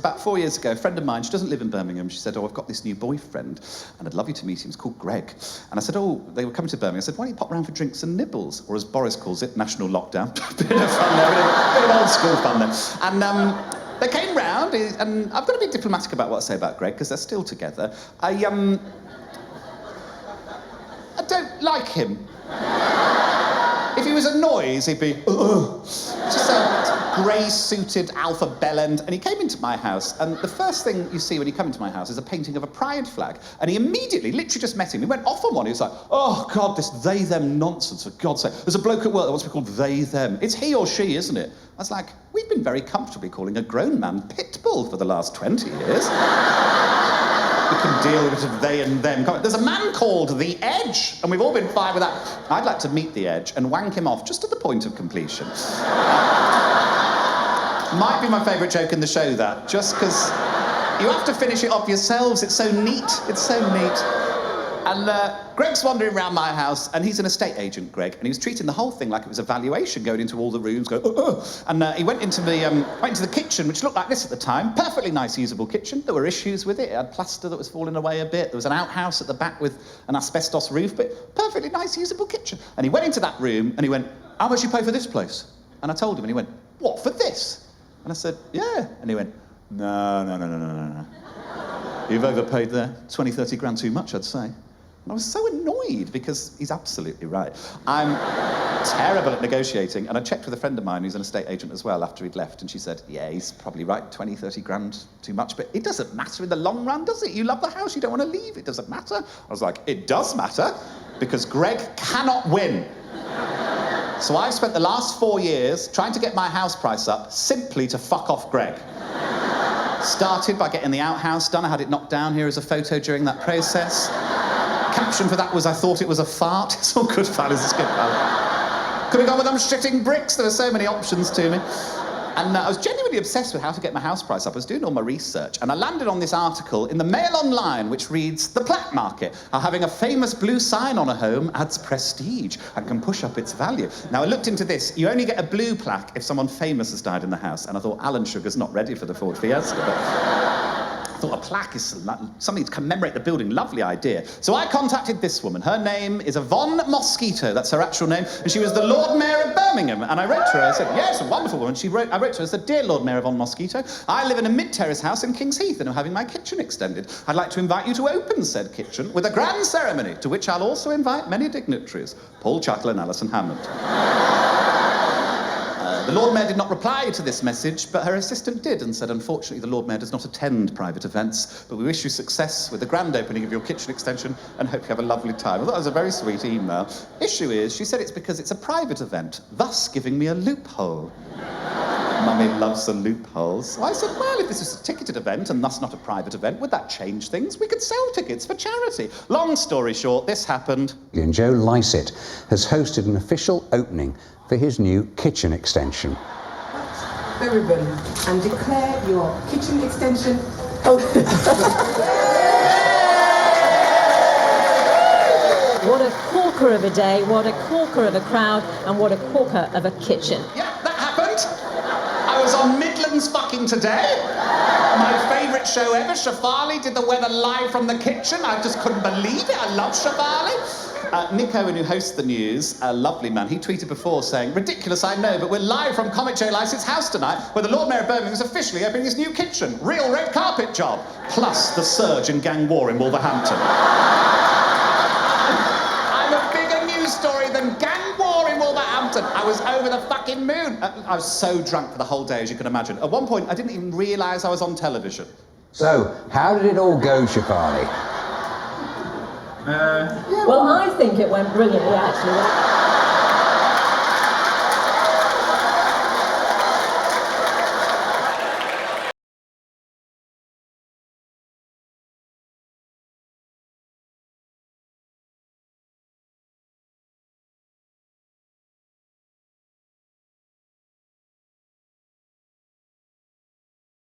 about 4 years ago, a friend of mine, she doesn't live in Birmingham, she said, oh, I've got this new boyfriend, and I'd love you to meet him, he's called Greg. And I said, oh, they were coming to Birmingham. I said, why don't you pop round for drinks and nibbles? Or as Boris calls it, national lockdown. Bit of fun there, bit of old school fun there. And they came round, and I've got to be diplomatic about what I say about Greg, because they're still together. I don't like him. If he was a noise, he'd be, just a grey-suited alpha bellend, and he came into my house, and the first thing you see when you come into my house is a painting of a pride flag, and he immediately, literally just met him, he went off on one, he was like, oh, God, this they-them nonsense, for God's sake. There's a bloke at work that wants to be called they-them. It's he or she, isn't it? I was like, we've been very comfortably calling a grown man Pitbull for the last 20 years. We can deal with it of they and them. There's a man called The Edge, and we've all been fine with that. I'd like to meet The Edge and wank him off just at the point of completion. Might be my favourite joke in the show, that, just because you have to finish it off yourselves. It's so neat. It's so neat. And Greg's wandering around my house, and he's an estate agent, Greg, and he was treating the whole thing like it was a valuation, going into all the rooms, going, And he went into the kitchen, which looked like this at the time. Perfectly nice, usable kitchen. There were issues with it. It had plaster that was falling away a bit. There was an outhouse at the back with an asbestos roof, but perfectly nice, usable kitchen. And he went into that room, and he went, how much you pay for this place? And I told him, and he went, what, for this? And I said, yeah. And he went, no. You've overpaid there. 20, 30 grand too much, I'd say. And I was so annoyed, because he's absolutely right. I'm terrible at negotiating, and I checked with a friend of mine who's an estate agent as well after he'd left, and she said, yeah, he's probably right, 20, 30 grand too much, but it doesn't matter in the long run, does it? You love the house, you don't want to leave, it doesn't matter. I was like, it does matter, because Greg cannot win. So I've spent the last 4 years trying to get my house price up simply to fuck off Greg. Started by getting the outhouse done. I had it knocked down. Here is a photo during that process. Caption for that was, I thought it was a fart. It's all good, fellas, it's good, fellas. Could have gone with them shitting bricks. There were so many options to me. And I was genuinely obsessed with how to get my house price up. I was doing all my research, and I landed on this article in the Mail Online, which reads, the black market, how having a famous blue sign on a home adds prestige and can push up its value. Now, I looked into this. You only get a blue plaque if someone famous has died in the house, and I thought Alan Sugar's not ready for the Ford Fiesta, but I thought a plaque is something to commemorate the building. Lovely idea. So I contacted this woman. Her name is Yvonne Mosquito. That's her actual name. And she was the Lord Mayor of Birmingham. And I wrote to her. I said, yes, a wonderful woman. I wrote to her. I said, dear Lord Mayor Yvonne Mosquito, I live in a mid-terrace house in King's Heath and I'm having my kitchen extended. I'd like to invite you to open said kitchen with a grand ceremony, to which I'll also invite many dignitaries, Paul Chattel and Alison Hammond. The Lord Mayor did not reply to this message, but her assistant did and said, unfortunately, the Lord Mayor does not attend private events, but we wish you success with the grand opening of your kitchen extension and hope you have a lovely time. I thought that was a very sweet email. Issue is, she said it's because it's a private event, thus giving me a loophole. Mummy loves the loopholes. So I said, well, if this is a ticketed event and thus not a private event, would that change things? We could sell tickets for charity. Long story short, this happened. And Joe Lycett has hosted an official opening for his new kitchen extension. Everybody, and declare your kitchen extension open. What a corker of a day, what a corker of a crowd, and what a corker of a kitchen. Yeah, that happened. I was on Midlands Fucking Today. My favourite show ever. Shafali did the weather live from the kitchen. I just couldn't believe it. I love Shafali. Nick Owen, who hosts the news, a lovely man, he tweeted before saying, ridiculous, I know, but we're live from comic Joe Lycett's house tonight, where the Lord Mayor of Birmingham is officially opening his new kitchen. Real red carpet job. Plus the surge and gang war in Wolverhampton. I'm a bigger news story than gang war in Wolverhampton. I was over the fucking moon. I was so drunk for the whole day, as you can imagine. At one point, I didn't even realise I was on television. So, how did it all go, Shafali? Well, I think it went brilliantly, actually.